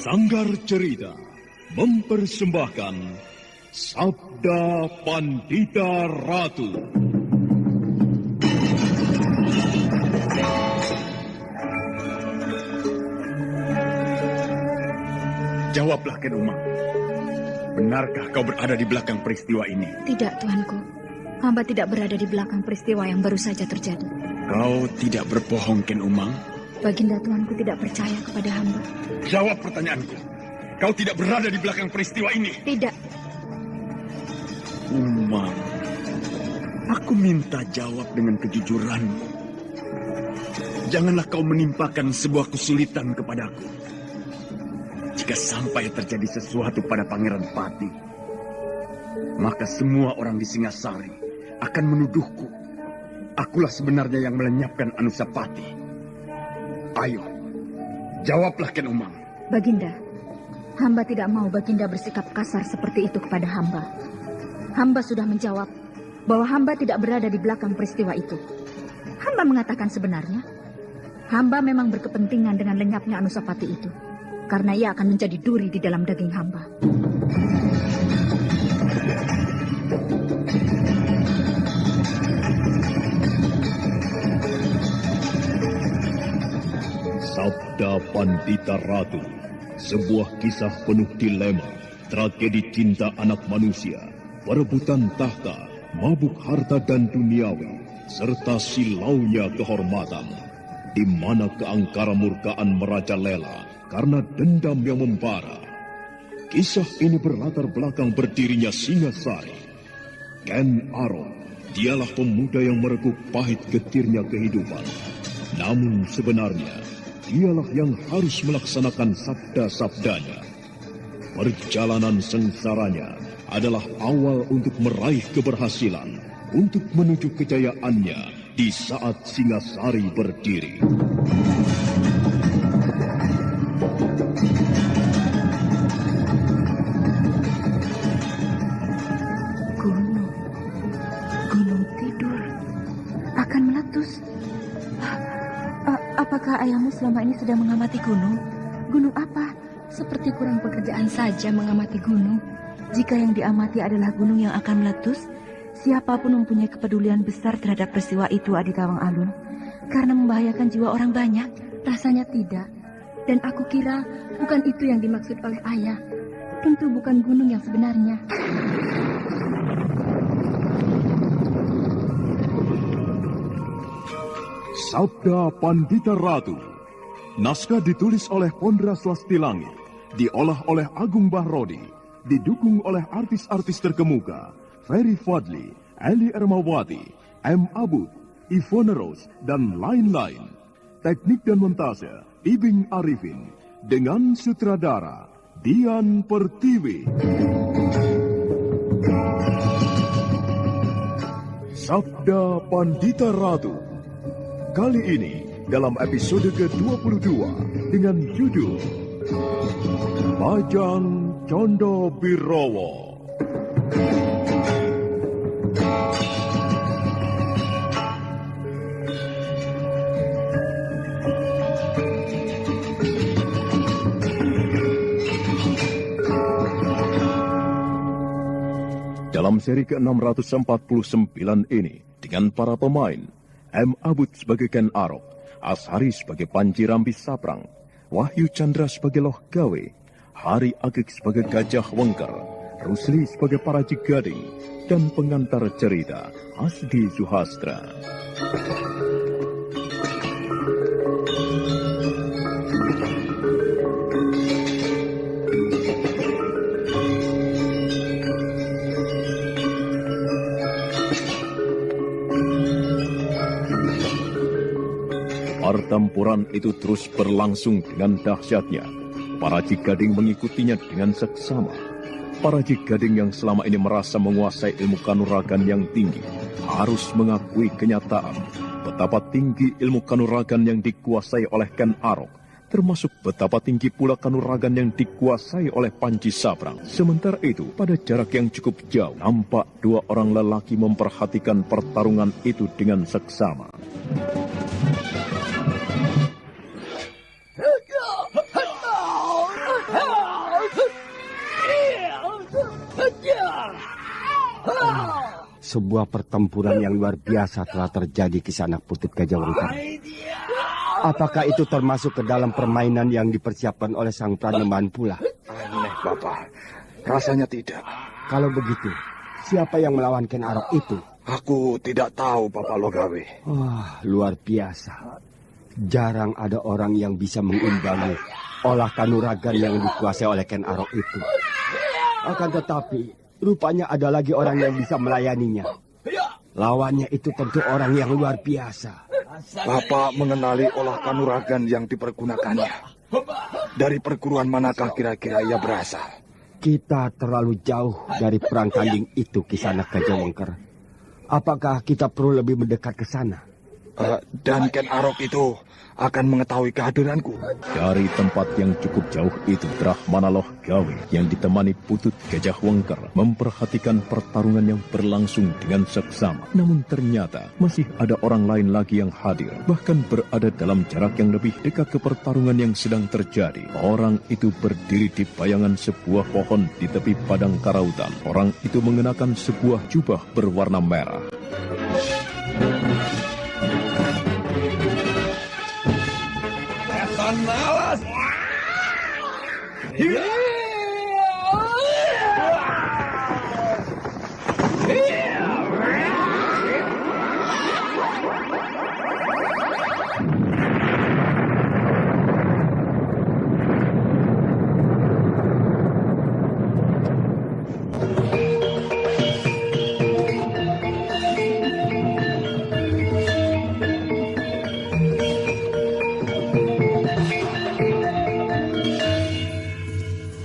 Sanggar Cerita mempersembahkan Sabda Pandita Ratu. Jawablah, Ken Umang. Benarkah kau berada di belakang peristiwa ini? Tidak, Tuanku. Hamba tidak berada di belakang peristiwa yang baru saja terjadi. Kau tidak berbohong, Ken Umang? Baginda Tuanku tidak percaya kepada hamba. Jawab pertanyaanku. Kau tidak berada di belakang peristiwa ini? Tidak. Umang, aku minta jawab dengan kejujuranmu. Janganlah kau menimpakan sebuah kesulitan kepadaku. Jika sampai terjadi sesuatu pada Pangeran Pati, maka semua orang di Singasari akan menuduhku. Akulah sebenarnya yang melenyapkan Anusapati. Ayo, jawablah, Ken Umang. Baginda, hamba tidak mau Baginda bersikap kasar seperti itu kepada hamba. Hamba sudah menjawab bahwa hamba tidak berada di belakang peristiwa itu. Hamba mengatakan sebenarnya, hamba memang berkepentingan dengan lenyapnya Anusapati itu, karena ia akan menjadi duri di dalam daging hamba. Sabda Pandita Ratu, sebuah kisah penuh dilema, tragedi cinta anak manusia, perebutan tahta, mabuk harta dan duniawi, serta silaunya kehormatan, di mana keangkara murkaan merajalela karena dendam yang membara. Kisah ini berlatar belakang berdirinya Singasari. Ken Arok, dialah pemuda yang merekuk pahit getirnya kehidupan. Namun sebenarnya, dialah yang harus melaksanakan sabda-sabdanya. Perjalanan sengsaranya adalah awal untuk meraih keberhasilan, untuk menuju kejayaannya di saat Singasari berdiri. Gunung tidur akan meletus. Apakah ayahmu selama ini sedang mengamati gunung? Gunung apa? Seperti kurang pekerjaan saja mengamati gunung. Jika yang diamati adalah gunung yang akan meletus, siapapun mempunyai kepedulian besar terhadap peristiwa itu, Adi Tawang Alun, karena membahayakan jiwa orang banyak. Rasanya tidak. Dan aku kira bukan itu yang dimaksud oleh ayah. Tentu bukan gunung yang sebenarnya. Sabda Pandita Ratu. Naskah ditulis oleh Pondra Slastilangit, diolah oleh Agung Bahrodi, didukung oleh artis-artis terkemuka Ferry Fadli, Eli Ermawati, M. Abud, Ivone Rose, dan lain-lain. Teknik dan montase Ibing Arifin, dengan sutradara Dian Pertiwi. Sabda Pandita Ratu. Kali ini dalam episode ke-22 dengan judul Bajang Condo Birowo. Dalam seri ke-649 ini, dengan para pemain M. Abud sebagai Ken Arok, Ashari sebagai Panji Rambi Saprang, Wahyu Chandra sebagai Loh Gawe, Hari Agik sebagai Gajah Wengker, Rusli sebagai Paraji Gading, dan pengantar cerita Asdi Suhastra. Pertempuran itu terus berlangsung dengan dahsyatnya. Paraji Gading mengikutinya dengan seksama. Paraji Gading yang selama ini merasa menguasai ilmu kanuragan yang tinggi harus mengakui kenyataan betapa tinggi ilmu kanuragan yang dikuasai oleh Ken Arok, termasuk betapa tinggi pula kanuragan yang dikuasai oleh Panji Saprang. Sementara itu, pada jarak yang cukup jauh, nampak dua orang lelaki memperhatikan pertarungan itu dengan seksama. sebuah pertempuran yang luar biasa telah terjadi Kisanak Putut Gajah Wengker. Apakah itu termasuk ke dalam permainan yang dipersiapkan oleh sang Pranembahan pula? Aneh, Bapak. Rasanya tidak. Kalau begitu, siapa yang melawan Ken Arok itu? Aku tidak tahu, Bapak Logawe. Wah, luar biasa. Jarang ada orang yang bisa mengimbangi olah kanuragan yang dikuasai oleh Ken Arok itu. Akan tetapi, rupanya ada lagi orang yang bisa melayaninya. Lawannya itu tentu orang yang luar biasa. Bapak mengenali olah kanuragan yang dipergunakannya. Dari perguruan manakah kira-kira ia berasal? Kita terlalu jauh dari perang tanding itu, Kisanak Gajah Wengker. Apakah kita perlu lebih mendekat ke sana? Dan Ken Arok itu akan mengetahui kehadiranku. Dari tempat yang cukup jauh itu, Brahmana Loh Gawe yang ditemani Putut Gajah Wengker memperhatikan pertarungan yang berlangsung dengan seksama. Namun ternyata masih ada orang lain lagi yang hadir, bahkan berada dalam jarak yang lebih dekat ke pertarungan yang sedang terjadi. Orang itu berdiri di bayangan sebuah pohon di tepi padang karautan. Orang itu mengenakan sebuah jubah berwarna merah. Malas.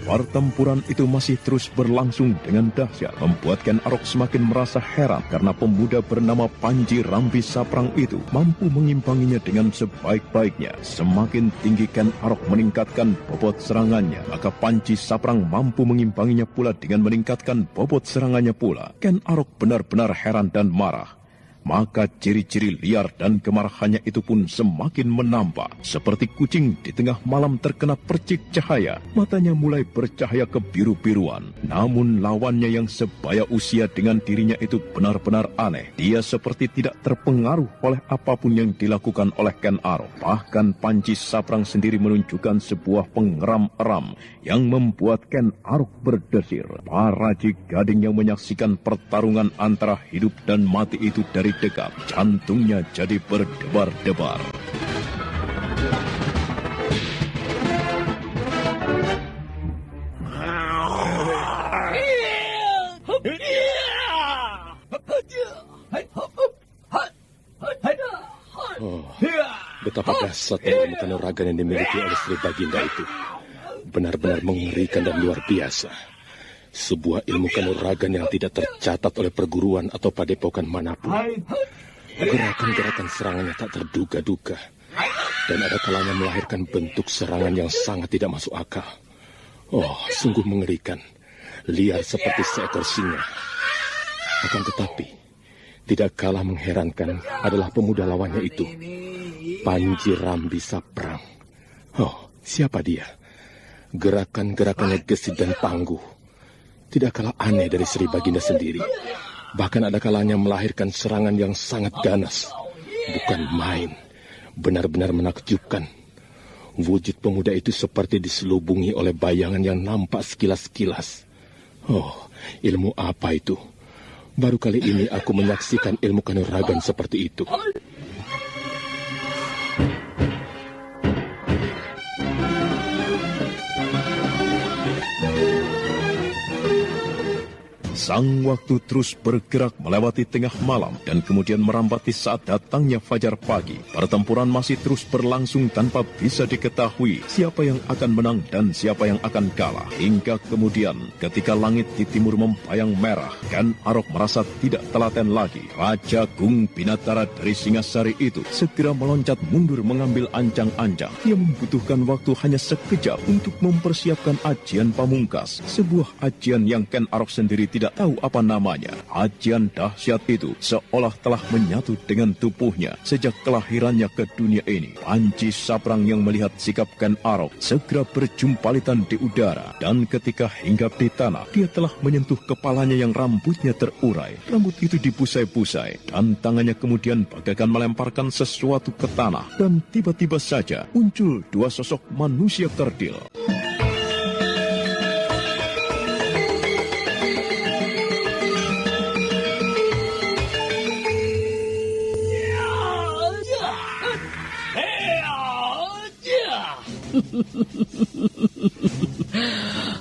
Pertempuran itu masih terus berlangsung dengan dahsyat, membuat Ken Arok semakin merasa heran karena pemuda bernama Panji Rambi Saprang itu mampu mengimbanginya dengan sebaik-baiknya. Semakin tinggi Ken Arok meningkatkan bobot serangannya, maka Panji Saprang mampu mengimbanginya pula dengan meningkatkan bobot serangannya pula. Ken Arok benar-benar heran dan marah. Maka ciri-ciri liar dan kemarahannya itu pun semakin menampak. Seperti kucing di tengah malam terkena percik cahaya, matanya mulai bercahaya kebiru-biruan. Namun lawannya yang sebaya usia dengan dirinya itu benar-benar aneh. Dia seperti tidak terpengaruh oleh apapun yang dilakukan oleh Ken Arok. Bahkan Panji Saprang sendiri menunjukkan sebuah pengeram-eram yang membuat Ken Arok berdesir. Para Jigading yang menyaksikan pertarungan antara hidup dan mati itu dari dekat, jantungnya jadi berdebar-debar. Oh, betapa dahsyatnya ilmu kanuragan yang dimiliki oleh Sri Baginda itu. Benar-benar mengerikan dan luar biasa. Sebuah ilmu kanuragan yang tidak tercatat oleh perguruan atau padepokan manapun. Gerakan-gerakan serangannya tak terduga-duga. Dan ada kalanya melahirkan bentuk serangan yang sangat tidak masuk akal. Oh, sungguh mengerikan. Liar seperti seekor singa. Akan tetapi, tidak kalah mengherankan adalah pemuda lawannya itu. Panji Rambi Saprang. Oh, siapa dia? Gerakan-gerakannya gesit dan tangguh. Tidak kalah aneh dari Sri Baginda sendiri. Bahkan ada kalanya melahirkan serangan yang sangat ganas. Bukan main. Benar-benar menakjubkan. Wujud pemuda itu seperti diselubungi oleh bayangan yang nampak sekilas-kilas. Oh, ilmu apa itu? Baru kali ini aku menyaksikan ilmu kanuragan seperti itu. Sang waktu terus bergerak melewati tengah malam dan kemudian merambati saat datangnya fajar pagi. Pertempuran masih terus berlangsung tanpa bisa diketahui siapa yang akan menang dan siapa yang akan kalah. Hingga kemudian ketika langit di timur membayang merah, Ken Arok merasa tidak telaten lagi. Raja Gung Binatara dari Singasari itu segera meloncat mundur mengambil ancang-ancang. Ia membutuhkan waktu hanya sekejap untuk mempersiapkan ajian pamungkas. Sebuah ajian yang Ken Arok sendiri tidak tahu apa namanya. Ajian dahsyat itu seolah telah menyatu dengan tubuhnya sejak kelahirannya ke dunia ini. Panji Saprang yang melihat sikap Ken Arok segera berjumpalitan di udara, dan ketika hinggap di tanah, dia telah menyentuh kepalanya yang rambutnya terurai. Rambut itu dibusai-busai, dan tangannya kemudian bagaikan melemparkan sesuatu ke tanah, dan tiba-tiba saja muncul dua sosok manusia kerdil.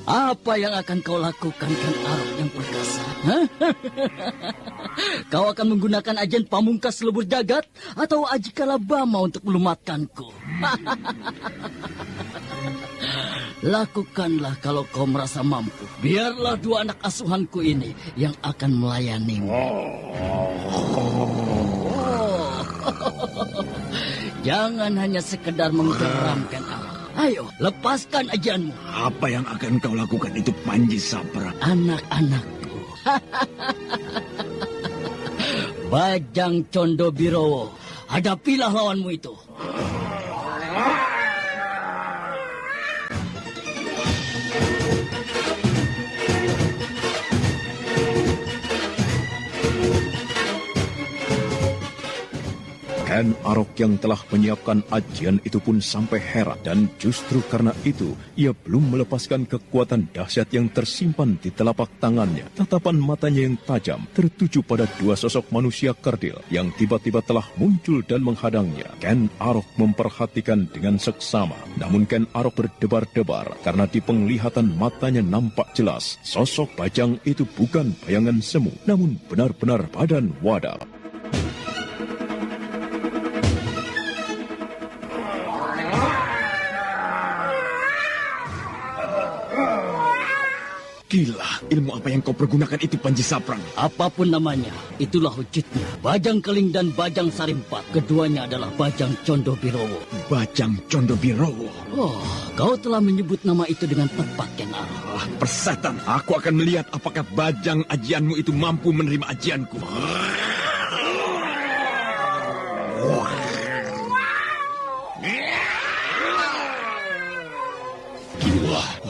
Apa yang akan kau lakukan, Ken Arok yang perkasa? Hah? Kau akan menggunakan ajian pamungkas lebur jagat atau aji kalabama untuk melumatkanku? Lakukanlah kalau kau merasa mampu. Biarlah dua anak asuhanku ini yang akan melayanimu. Jangan hanya sekedar menggeram, Ken Arok. Ayo, lepaskan ajianmu. Apa yang akan kau lakukan itu, Panji Saprang? Anak-anakku. Bajang Condo Birowo, hadapilah lawanmu itu. Ken Arok yang telah menyiapkan ajian itu pun sampai heran, dan justru karena itu ia belum melepaskan kekuatan dahsyat yang tersimpan di telapak tangannya. Tatapan matanya yang tajam tertuju pada dua sosok manusia kerdil yang tiba-tiba telah muncul dan menghadangnya. Ken Arok memperhatikan dengan seksama, namun Ken Arok berdebar-debar karena di penglihatan matanya nampak jelas sosok bajang itu bukan bayangan semu, namun benar-benar badan wadah. Gila, ilmu apa yang kau pergunakan itu, Panji Saprang? Apapun namanya, itulah wujudnya. Bajang Keling dan Bajang Sarimpat. Keduanya adalah Bajang Condo Birowo. Bajang Condo Birowo. Oh, kau telah menyebut nama itu dengan tepat, Ken Arok. Persetan, aku akan melihat apakah bajang ajianmu itu mampu menerima ajianku.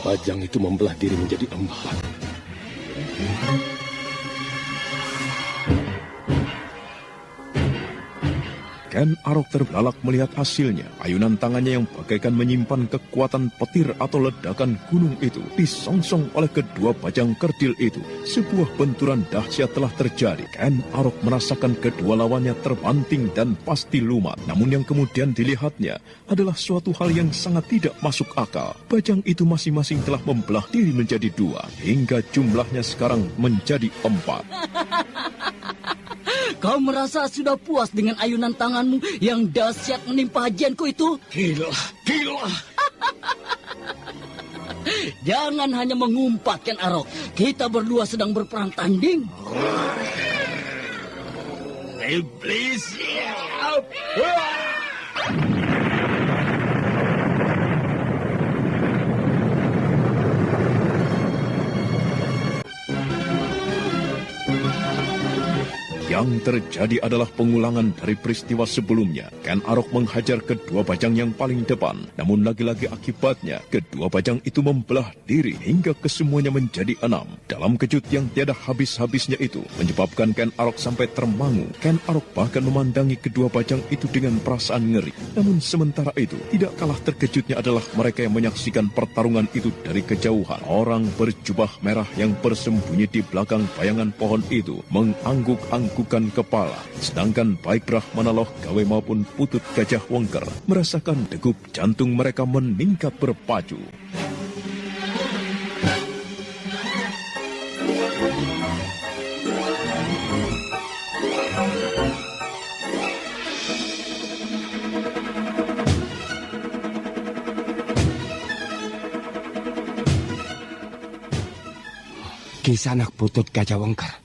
Bajang itu membelah diri menjadi 4. Ken Arok terbelalak melihat hasilnya. Ayunan tangannya yang bagaikan menyimpan kekuatan petir atau ledakan gunung itu disongsong oleh kedua bajang kerdil itu. Sebuah benturan dahsyat telah terjadi. Ken Arok merasakan kedua lawannya terbanting dan pasti lumat. Namun yang kemudian dilihatnya adalah suatu hal yang sangat tidak masuk akal. Bajang itu masing-masing telah membelah diri menjadi 2, hingga jumlahnya sekarang menjadi 4. Kau merasa sudah puas dengan ayunan tanganmu yang dahsyat menimpa ajianku itu? Gila. Jangan hanya mengumpat, Ken Arok. Kita berdua sedang berperang tanding. Iblis. Yang terjadi adalah pengulangan dari peristiwa sebelumnya. Ken Arok menghajar kedua bajang yang paling depan. Namun lagi-lagi akibatnya, kedua bajang itu membelah diri hingga kesemuanya menjadi 6. Dalam kejut yang tiada habis-habisnya itu, menyebabkan Ken Arok sampai termangu. Ken Arok bahkan memandangi kedua bajang itu dengan perasaan ngeri. Namun sementara itu, tidak kalah terkejutnya adalah mereka yang menyaksikan pertarungan itu dari kejauhan. Orang berjubah merah yang bersembunyi di belakang bayangan pohon itu mengangguk-angguk kepala, sedangkan baik Brahmana Loh Gawe maupun Putut Gajah Wengker merasakan degup jantung mereka meningkat berpacu. Kisanak Putut Gajah Wengker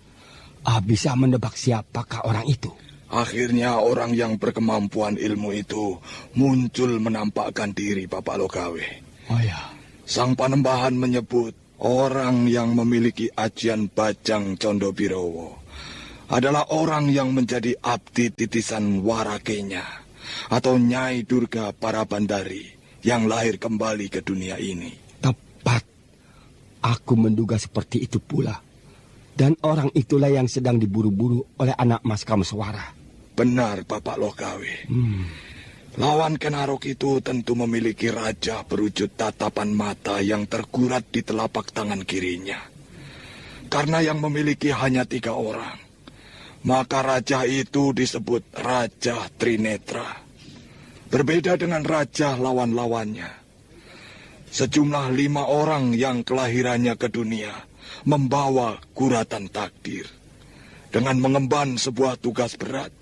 bisa menebak siapakah orang itu. Akhirnya orang yang berkemampuan ilmu itu muncul menampakkan diri, Bapak Logawe. Oh ya. Sang Panembahan menyebut Orang yang memiliki ajian Bajang Condo Birowo adalah orang yang menjadi abdi titisan Warakenya atau Nyai Durga Parabandari yang lahir kembali ke dunia ini. Tepat. Aku menduga seperti itu pula. Dan orang itulah yang sedang diburu-buru oleh anak Mas Kameswara. Benar, Bapak Lokawe. Lawan Ken Arok itu tentu memiliki raja berwujud tatapan mata yang tergurat di telapak tangan kirinya. Karena yang memiliki hanya 3 orang, maka raja itu disebut Raja Trinetra. Berbeda dengan raja lawan-lawannya. Sejumlah 5 orang yang kelahirannya ke dunia membawa guratan takdir. Dengan mengemban sebuah tugas berat,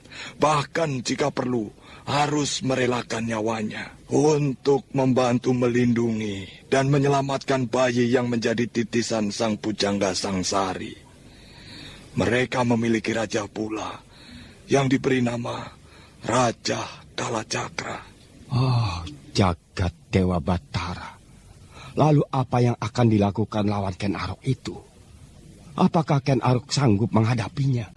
bahkan jika perlu, harus merelakan nyawanya untuk membantu melindungi dan menyelamatkan bayi yang menjadi titisan sang pujangga Sangsari. Mereka memiliki raja pula yang diberi nama Raja Kalacakra. Oh, jagat Dewa Batara. Lalu apa yang akan dilakukan lawan Ken Arok itu? Apakah Ken Arok sanggup menghadapinya?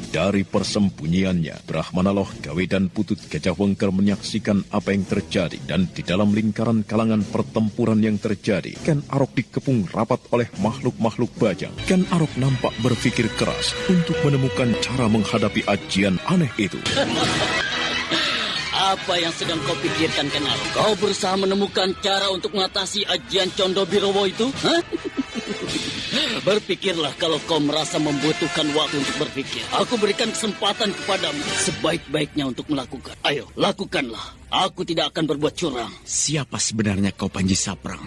Dari persembunyiannya, Brahmana Loh Gawe dan Putut Gajah Wengker menyaksikan apa yang terjadi, dan di dalam lingkaran kalangan pertempuran yang terjadi, Ken Arok dikepung rapat oleh makhluk-makhluk bajang. Ken Arok nampak berpikir keras untuk menemukan cara menghadapi ajian aneh itu. Apa yang sedang kau pikirkan, Ken Arok? Kau berusaha menemukan cara untuk mengatasi ajian Condo Birowo itu? Hah? Berpikirlah kalau kau merasa membutuhkan waktu untuk berpikir. Aku berikan kesempatan kepadamu sebaik-baiknya untuk melakukan. Ayo, lakukanlah. Aku tidak akan berbuat curang. Siapa sebenarnya kau, Panji Saprang?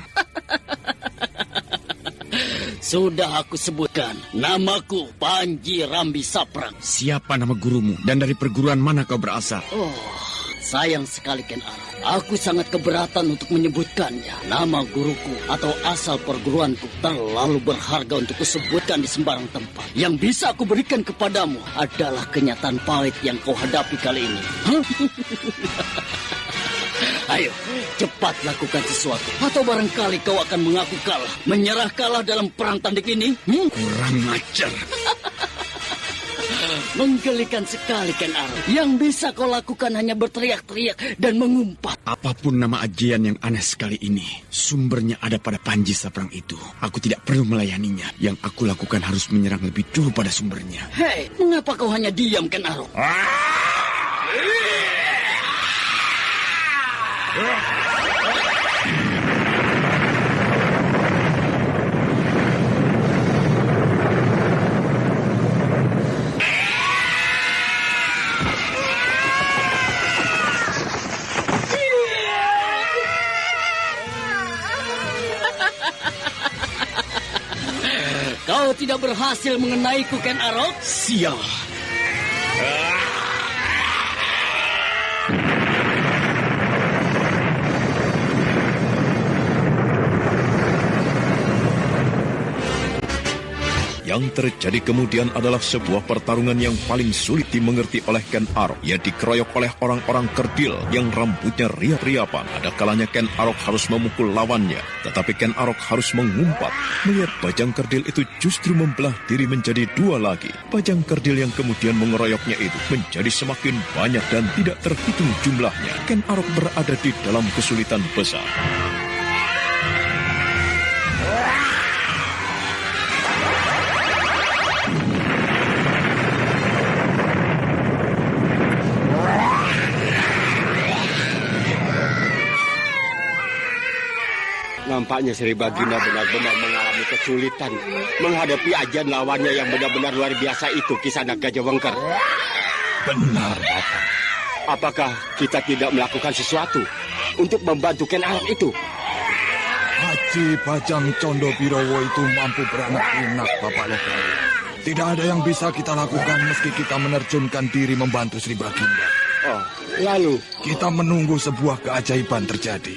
Sudah aku sebutkan. Namaku Panji Rambi Saprang. Siapa nama gurumu dan dari perguruan mana kau berasal? Oh, sayang sekali, Ken Arok. Aku sangat keberatan untuk menyebutkannya. Nama guruku atau asal perguruanku terlalu berharga untuk kusebutkan di sembarang tempat. Yang bisa aku berikan kepadamu adalah kenyataan pahit yang kau hadapi kali ini. Ayo, cepat lakukan sesuatu. Atau barangkali kau akan mengaku kalah. Menyerah kalah dalam perang tanding ini. Kurang ajar. Menggelikan sekali, Ken Arok. Yang bisa kau lakukan hanya berteriak-teriak dan mengumpat. Apapun nama ajian yang aneh sekali ini, sumbernya ada pada Panji Saprang itu. Aku tidak perlu melayaninya. Yang aku lakukan harus menyerang lebih dulu pada sumbernya. Hei, mengapa kau hanya diam, Ken Arok? Kau tidak berhasil mengenaiku, Ken Arok? Sial. Yang terjadi kemudian adalah sebuah pertarungan yang paling sulit dimengerti oleh Ken Arok. Ia dikeroyok oleh orang-orang kerdil yang rambutnya riap-riapan. Ada kalanya Ken Arok harus memukul lawannya, tetapi Ken Arok harus mengumpat. Melihat bajang kerdil itu justru membelah diri menjadi 2 lagi. Bajang kerdil yang kemudian mengeroyoknya itu menjadi semakin banyak dan tidak terhitung jumlahnya. Ken Arok berada di dalam kesulitan besar. Nampaknya Sri Baginda benar-benar mengalami kesulitan menghadapi ajian lawannya yang benar-benar luar biasa itu, Kisanak Gajah Wengker. Benar, Bapak. Apakah kita tidak melakukan sesuatu untuk membantu Ken Arok itu? Haji Bajang Condo Birowo itu mampu beranak pinak, Bapak Lokawe. Tidak ada yang bisa kita lakukan meski kita menerjunkan diri membantu Sri Baginda. Oh, lalu Kita menunggu sebuah keajaiban terjadi.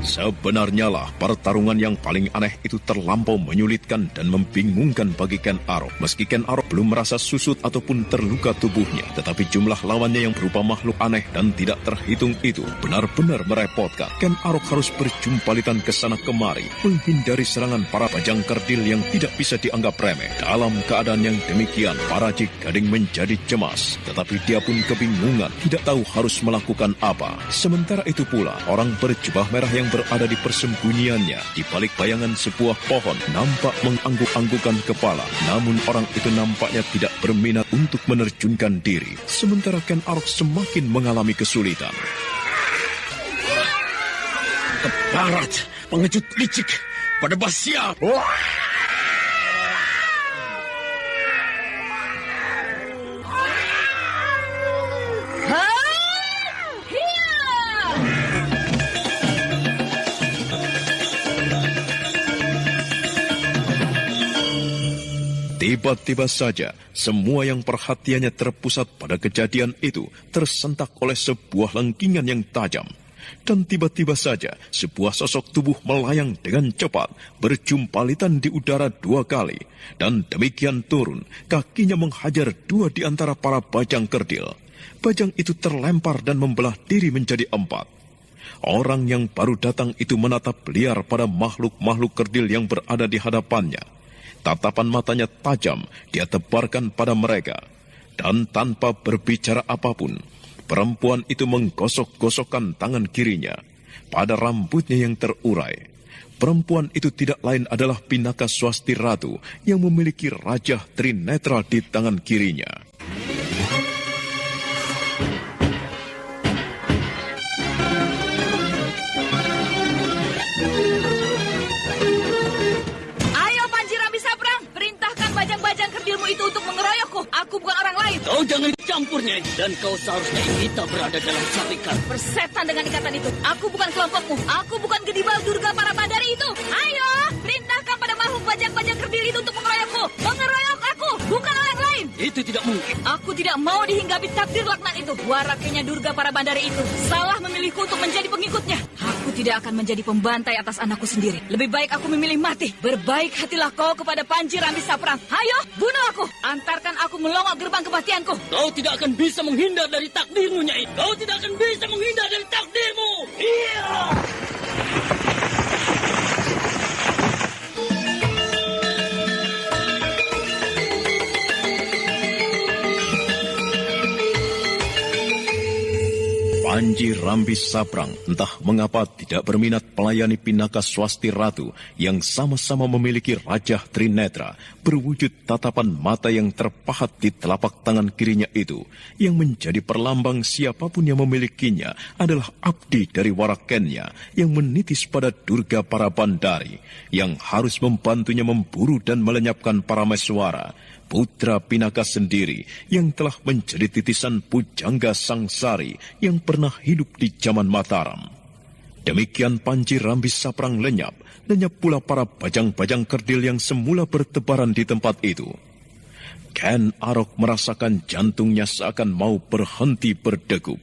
Sebenarnya lah pertarungan yang paling aneh itu terlampau menyulitkan dan membingungkan bagi Ken Arok. Meski Ken Arok belum merasa susut ataupun terluka tubuhnya, tetapi jumlah lawannya yang berupa makhluk aneh dan tidak terhitung itu benar-benar merepotkan. Ken Arok harus berjumpalitan ke sana kemari, menghindari serangan para bajang kerdil yang tidak bisa dianggap remeh. Dalam keadaan yang demikian, Paraji Gading menjadi cemas, tetapi dia pun kebingungan, tidak tahu harus melakukan apa. Sementara itu pula, orang berjubah merah yang berada di persembunyiannya di balik bayangan sebuah pohon nampak mengangguk-anggukan kepala, namun orang itu nampaknya tidak berminat untuk menerjunkan diri. Sementara Ken Arok semakin mengalami kesulitan. Keparat, pengecut licik, pada basial. Tiba-tiba saja, semua yang perhatiannya terpusat pada kejadian itu tersentak oleh sebuah lengkingan yang tajam. Dan tiba-tiba saja, sebuah sosok tubuh melayang dengan cepat, berjumpalitan di udara 2 kali. Dan demikian turun, kakinya menghajar 2 di antara para bajang kerdil. Bajang itu terlempar dan membelah diri menjadi 4. Orang yang baru datang itu menatap liar pada makhluk-makhluk kerdil yang berada di hadapannya. Tatapan matanya tajam, dia tebarkan pada mereka. Dan tanpa berbicara apapun, perempuan itu menggosok-gosokkan tangan kirinya pada rambutnya yang terurai. Perempuan itu tidak lain adalah Pinaka Swasti Ratu yang memiliki Raja Trinetra di tangan kirinya. Itu untuk mengeroyokku. Aku bukan orang lain. Kau jangan campur, Nyai. Dan kau seharusnya kita berada dalam satu ikat. Persetan dengan ikatan itu. Aku bukan kelompokmu. Aku bukan Gedibal Durga para Bandari itu. Ayo, perintahkan pada makhluk bajang-bajang kerdil itu untuk mengeroyokku. Mengeroyok aku, bukan orang lain. Itu tidak mungkin. Aku tidak mau dihinggapi takdir laknat itu. Warakenya Durga para Bandari itu salah memilihku untuk menjadi pengikutnya. Aku tidak akan menjadi pembantai atas anakku sendiri. Lebih baik aku memilih mati. Berbaik hatilah kau kepada Panji Rambi Saprang. Ayo, bunuh aku. Antarkan aku melongok gerbang kematianku. Kau tidak akan bisa menghindar dari takdirmu, Nyai. Kau tidak akan bisa menghindar dari takdirmu. Iya. Panji Rambi Saprang entah mengapa tidak berminat melayani Pinaka Swasti Ratu yang sama-sama memiliki Raja Trinetra berwujud tatapan mata yang terpahat di telapak tangan kirinya itu, yang menjadi perlambang siapapun yang memilikinya adalah abdi dari warakennya yang menitis pada Durga para Bandari yang harus membantunya memburu dan melenyapkan para Meswara, putra Pinaka sendiri yang telah menjadi titisan pujangga Sangsari yang pernah hidup di zaman Mataram. Demikian Panji Rambi Saprang lenyap pula para bajang-bajang kerdil yang semula bertebaran di tempat itu. Ken Arok merasakan jantungnya seakan mau berhenti berdegup.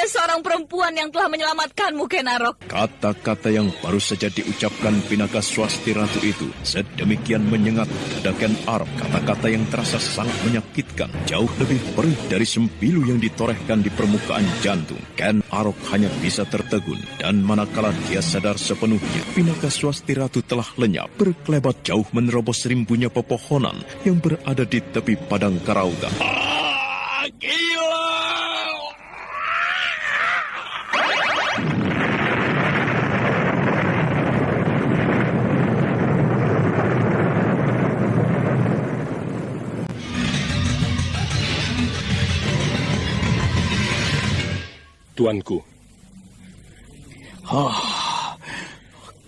Seorang perempuan yang telah menyelamatkanmu, Ken Arok. Kata-kata yang baru saja diucapkan Pinaka Swasti Ratu itu sedemikian menyengat dada Ken Arok. Kata-kata yang terasa sangat menyakitkan, jauh lebih perih dari sempilu yang ditorehkan di permukaan jantung. Ken Arok hanya bisa tertegun, dan manakala dia sadar sepenuhnya, Pinaka Swasti Ratu telah lenyap, berkelebat jauh menerobos rimbunya pepohonan yang berada di tepi padang Karauga. Gila! Tuanku.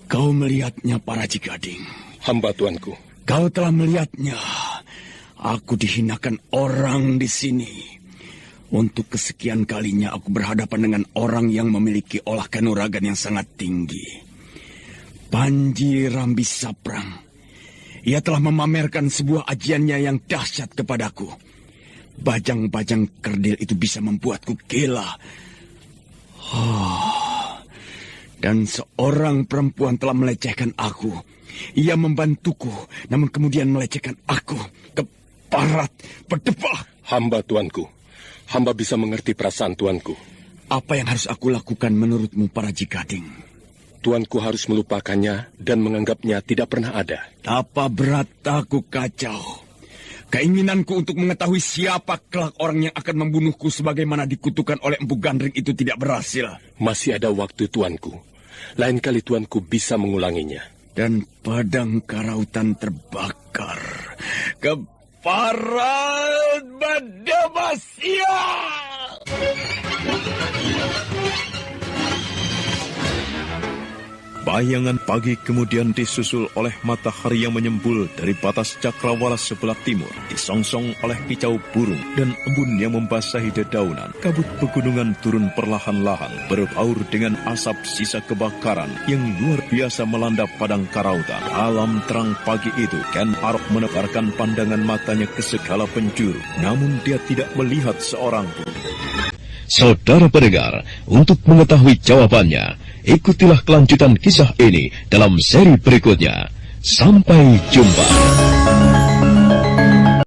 Kau melihatnya, Paraji Gading. Hamba tuanku. Kau telah melihatnya. Aku dihinakan orang di sini. Untuk kesekian kalinya aku berhadapan dengan orang yang memiliki olah kanuragan yang sangat tinggi. Panji Rambi Saprang. Ia telah memamerkan sebuah ajiannya yang dahsyat kepadaku. Bajang-bajang kerdil itu bisa membuatku gila. Dan seorang perempuan telah melecehkan aku. Ia membantuku, namun kemudian melecehkan aku. Keparat, berdebah. Hamba tuanku. Hamba bisa mengerti perasaan tuanku. Apa yang harus aku lakukan menurutmu, Paraji Gading? Tuanku harus melupakannya dan menganggapnya tidak pernah ada. Apa berat aku kacau. Keinginanku untuk mengetahui siapa kelak orang yang akan membunuhku sebagaimana dikutukan oleh Empu Gandring itu tidak berhasil. Masih ada waktu tuanku. Lain kali tuanku bisa mengulanginya. Dan padang karautan terbakar. Keparat Badamasia! Bayangan pagi kemudian disusul oleh matahari yang menyembul dari batas cakrawala sebelah timur, disongsong oleh kicau burung dan embun yang membasahi dedaunan. Kabut pegunungan turun perlahan-lahan, berbaur dengan asap sisa kebakaran yang luar biasa melanda padang karautan. Alam terang pagi itu, Ken Arok menebarkan pandangan matanya ke segala penjuru, namun dia tidak melihat seorang pun. Saudara pendengar, untuk mengetahui jawabannya, ikutilah kelanjutan kisah ini dalam seri berikutnya. Sampai jumpa.